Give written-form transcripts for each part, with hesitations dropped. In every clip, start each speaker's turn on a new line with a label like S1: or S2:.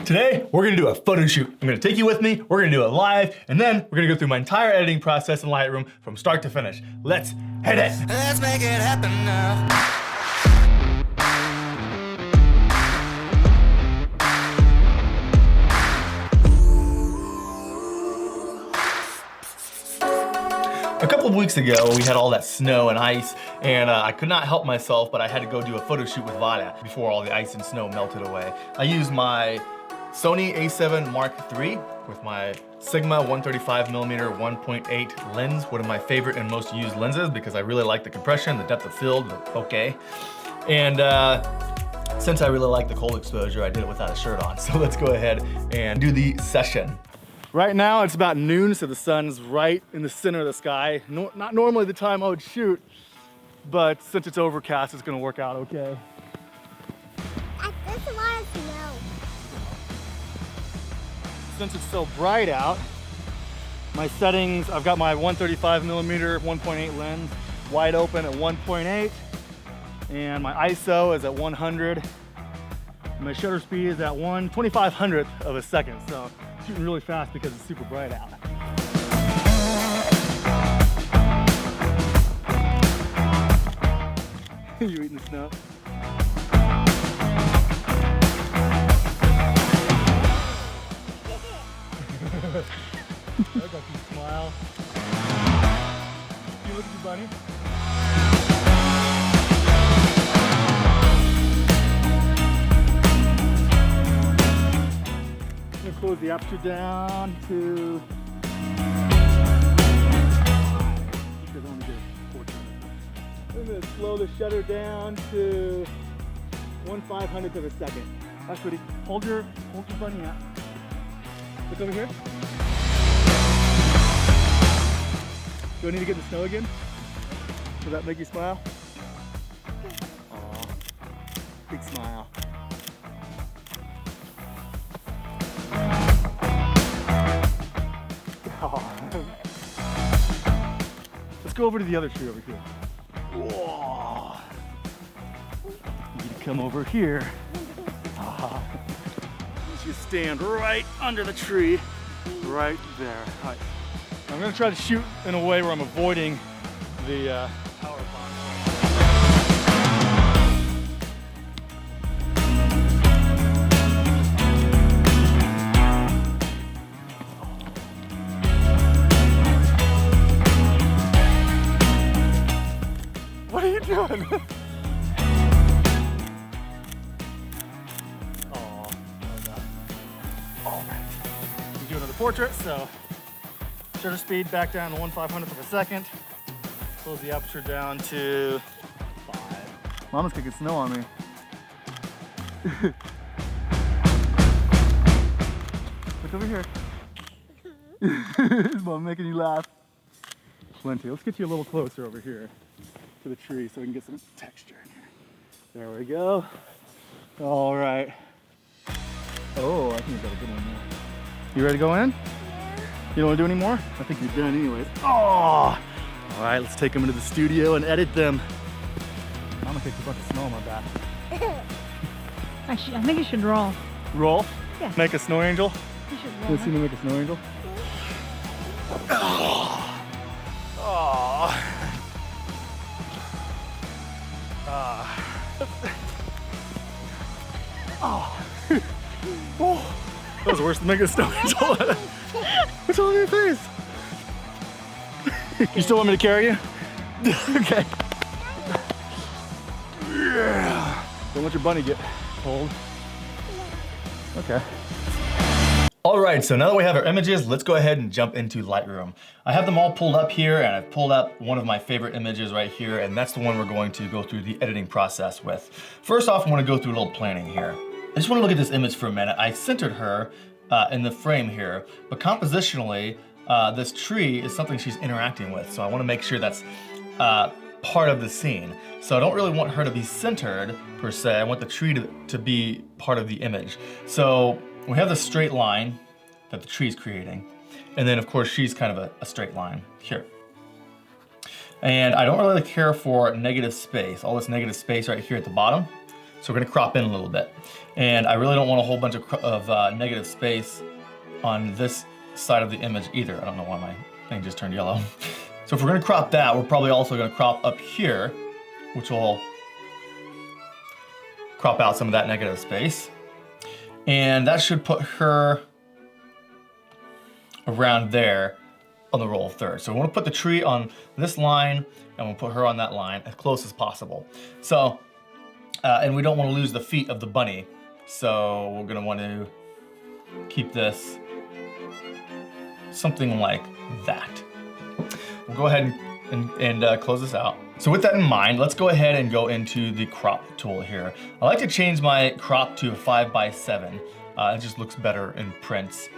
S1: Today, we're gonna do a photo shoot. I'm gonna take you with me, we're gonna do it live, and then we're gonna go through my entire editing process in Lightroom from start to finish. Let's hit it.
S2: Let's make it happen now.
S1: A couple of weeks ago, we had all that snow and ice, and I could not help myself, but I had to go do a photo shoot with Vada before all the ice and snow melted away. I used my Sony a7 Mark III with my Sigma 135mm 1.8 lens, one of my favorite and most used lenses because I really like the compression, the depth of field, the bokeh. And since I really like the cold exposure, I did it without a shirt on. So let's go ahead and do the session. Right now it's about noon, so the sun's right in the center of the sky. Not normally the time I would shoot, but since it's overcast, it's gonna work out okay.
S3: That's a lot of snow.
S1: Since it's so bright out, my settings, I've got my 135mm 1.8 lens wide open at 1.8, and my ISO is at 100. My shutter speed is at 1/2500th of a second, so shooting really fast because it's super bright out. You eating the snow? I got you smile. You look at your bunny. I'm gonna close the aperture down to 5 because I want to get a portrait. I'm gonna slow the shutter down to 1/500th of a second. That's what hold your bunny out. Look over here. Do I need to get in the snow again? Does that make you smile? Aw, big smile. Let's go over to the other tree over here. Whoa. You need to come over here. You stand right under the tree, right there. All right. I'm gonna try to shoot in a way where I'm avoiding the power box. What are you doing? Do another portrait, so shutter speed back down to 1/500th of a second. Close the aperture down to 5. Mama's kicking snow on me. Look over here. Is Mom making you laugh? Plenty. Let's get you a little closer over here to the tree so we can get some texture in here. There we go. All right. Oh, I think we got a good one there. You ready to go in?
S3: Yeah.
S1: You don't want to do any more? I think you're done anyways. Oh! All right, let's take them into the studio and edit them. I'm gonna kick a bunch of snow on my back.
S4: I think you should roll.
S1: Roll?
S4: Yeah.
S1: Make a snow angel?
S4: You should roll.
S1: Let's see me make a snow angel. Oh! Oh! Oh! Oh! That was worse than making a snow angel. What's all on your face? You still want me to carry you? Okay. Yeah. Don't let your bunny get cold. Okay. All right, so now that we have our images, let's go ahead and jump into Lightroom. I have them all pulled up here, and I've pulled up one of my favorite images right here, and that's the one we're going to go through the editing process with. First off, I want to go through a little planning here. I just want to look at this image for a minute. I centered her in the frame here, but compositionally, this tree is something she's interacting with, so I want to make sure that's part of the scene. So I don't really want her to be centered, per se. I want the tree to be part of the image. So we have the straight line that the tree's creating, and then of course she's kind of a straight line here. And I don't really care for negative space, all this negative space right here at the bottom. So we're gonna crop in a little bit. And I really don't want a whole bunch of negative space on this side of the image either. I don't know why my thing just turned yellow. So if we're gonna crop that, we're probably also gonna crop up here, which will crop out some of that negative space. And that should put her around there on the roll of thirds. So we want to put the tree on this line and we'll put her on that line as close as possible. So, and we don't want to lose the feet of the bunny. So we're gonna want to keep this something like that. We'll go ahead and close this out. So with that in mind, let's go ahead and go into the crop tool here. I like to change my crop to a 5:7. It just looks better in prints.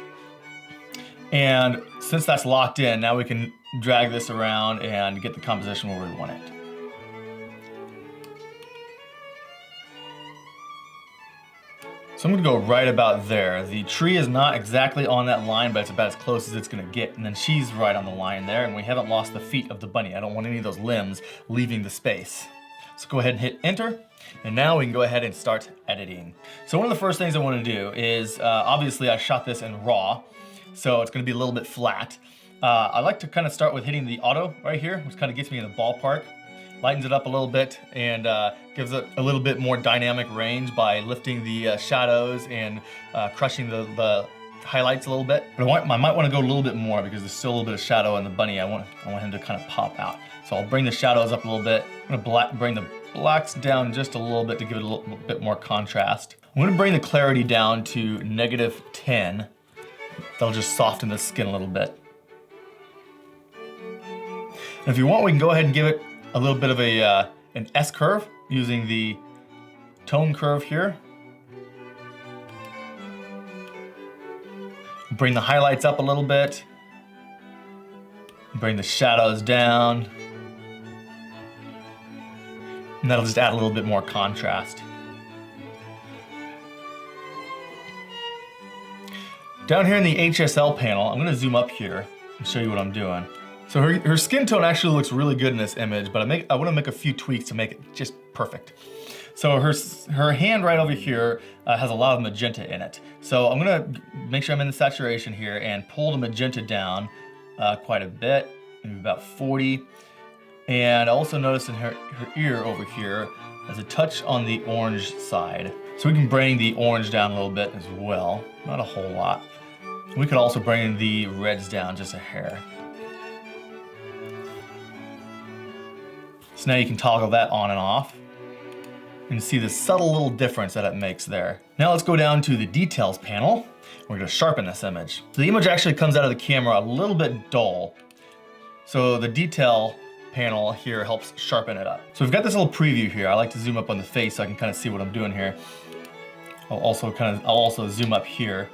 S1: And since that's locked in, now we can drag this around and get the composition where we want it. So I'm gonna go right about there. The tree is not exactly on that line, but it's about as close as it's gonna get. And then she's right on the line there, and we haven't lost the feet of the bunny. I don't want any of those limbs leaving the space. So go ahead and hit enter. And now we can go ahead and start editing. So one of the first things I wanna do is, obviously I shot this in RAW, so it's gonna be a little bit flat. I like to kind of start with hitting the auto right here, which kind of gets me in the ballpark. Lightens it up a little bit and gives it a little bit more dynamic range by lifting the shadows and crushing the highlights a little bit. But I might want to go a little bit more because there's still a little bit of shadow in the bunny. I want him to kind of pop out. So I'll bring the shadows up a little bit. I'm gonna bring the blacks down just a little bit to give it a little bit more contrast. I'm gonna bring the clarity down to -10. That'll just soften the skin a little bit. And if you want, we can go ahead and give it a little bit of an S curve using the tone curve here. Bring the highlights up a little bit. Bring the shadows down. And that'll just add a little bit more contrast. Down here in the HSL panel, I'm gonna zoom up here and show you what I'm doing. So her skin tone actually looks really good in this image, but I want to make a few tweaks to make it just perfect. So her hand right over here has a lot of magenta in it. So I'm gonna make sure I'm in the saturation here and pull the magenta down quite a bit, maybe about 40. And I also notice in her ear over here, there's a touch on the orange side. So we can bring the orange down a little bit as well, not a whole lot. We could also bring the reds down just a hair. So now you can toggle that on and off and see the subtle little difference that it makes there. Now let's go down to the details panel. We're gonna sharpen this image. So the image actually comes out of the camera a little bit dull. So the detail panel here helps sharpen it up. So we've got this little preview here. I like to zoom up on the face so I can kind of see what I'm doing here. I'll also zoom up here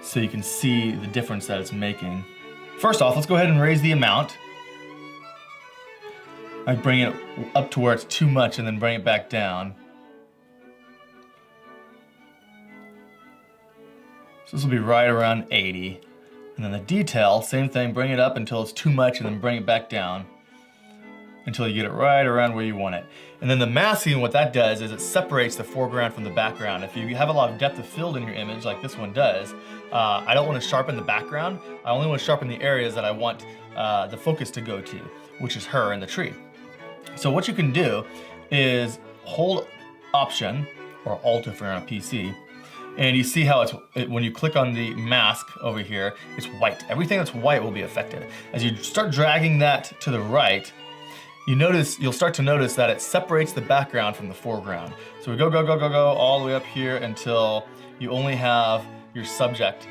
S1: so you can see the difference that it's making. First off, let's go ahead and raise the amount. I bring it up to where it's too much and then bring it back down. So this will be right around 80. And then the detail, same thing, bring it up until it's too much and then bring it back down until you get it right around where you want it. And then the masking, what that does is it separates the foreground from the background. If you have a lot of depth of field in your image like this one does, I don't want to sharpen the background. I only want to sharpen the areas that I want the focus to go to, which is her and the tree. So what you can do is hold Option or Alt if you're on a PC, and you see how when you click on the mask over here, it's white. Everything that's white will be affected. As you start dragging that to the right, you'll start to notice that it separates the background from the foreground. So we go all the way up here until you only have your subject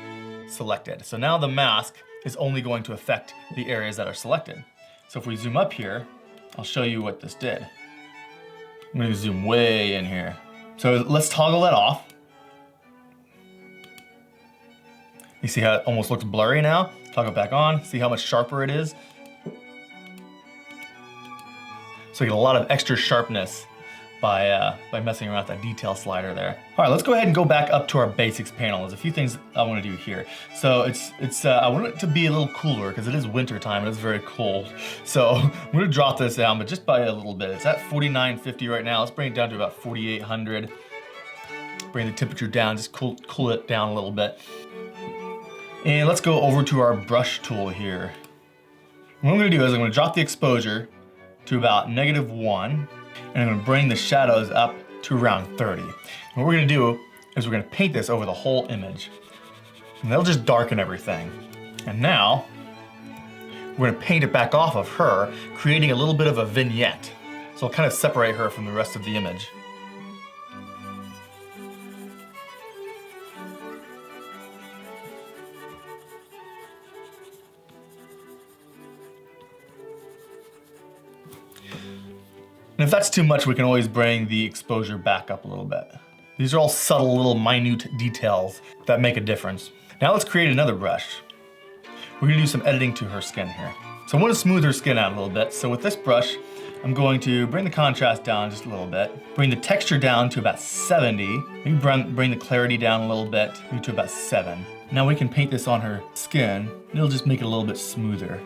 S1: selected. So now the mask is only going to affect the areas that are selected. So if we zoom up here, I'll show you what this did. I'm gonna zoom way in here. So let's toggle that off. You see how it almost looks blurry now? Toggle it back on, see how much sharper it is? So you get a lot of extra sharpness by messing around with that detail slider there. All right, let's go ahead and go back up to our basics panel. There's a few things I want to do here. So I want it to be a little cooler because it is winter time and it's very cold. So I'm going to drop this down, but just by a little bit. It's at 4950 right now. Let's bring it down to about 4800. Bring the temperature down, just cool it down a little bit. And let's go over to our brush tool here. What I'm going to do is I'm going to drop the exposure to about -1, and I'm going to bring the shadows up to around 30. And what we're going to do is we're going to paint this over the whole image. And that'll just darken everything. And now, we're going to paint it back off of her, creating a little bit of a vignette. So it'll kind of separate her from the rest of the image. And if that's too much, we can always bring the exposure back up a little bit. These are all subtle little minute details that make a difference. Now let's create another brush. We're gonna do some editing to her skin here. So I wanna smooth her skin out a little bit. So with this brush, I'm going to bring the contrast down just a little bit, bring the texture down to about 70, maybe bring the clarity down a little bit, maybe to about 7. Now we can paint this on her skin, and it'll just make it a little bit smoother.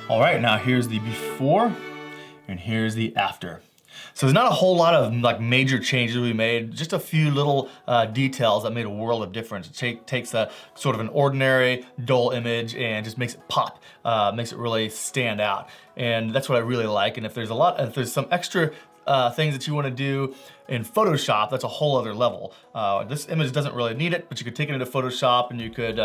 S1: All right, now here's the before and here's the after. So there's not a whole lot of like major changes we made, just a few little details that made a world of difference. It takes a sort of an ordinary, dull image and just makes it pop, makes it really stand out. And that's what I really like. And if there's some extra things that you want to do in Photoshop, that's a whole other level. This image doesn't really need it, but you could take it into Photoshop and you could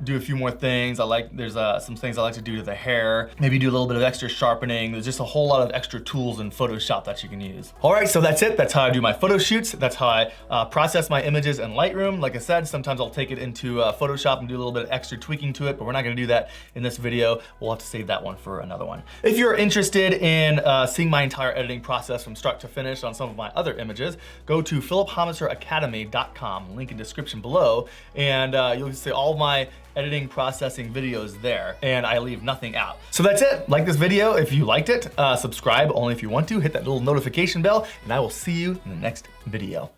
S1: do a few more things. There's some things I like to do to the hair, maybe do a little bit of extra sharpening. There's just a whole lot of extra tools in Photoshop that you can use. All right, so that's it. That's how I do my photo shoots. That's how I process my images in Lightroom. Like I said, sometimes I'll take it into Photoshop and do a little bit of extra tweaking to it, but we're not gonna do that in this video. We'll have to save that one for another one. If you're interested in seeing my entire editing process from start to finish on some of my other images, go to philliphaumesseracademy.com, link in description below, and you'll see all my editing processing videos there, and I leave nothing out. So that's it. Like this video if you liked it, subscribe only if you want to, hit that little notification bell, and I will see you in the next video.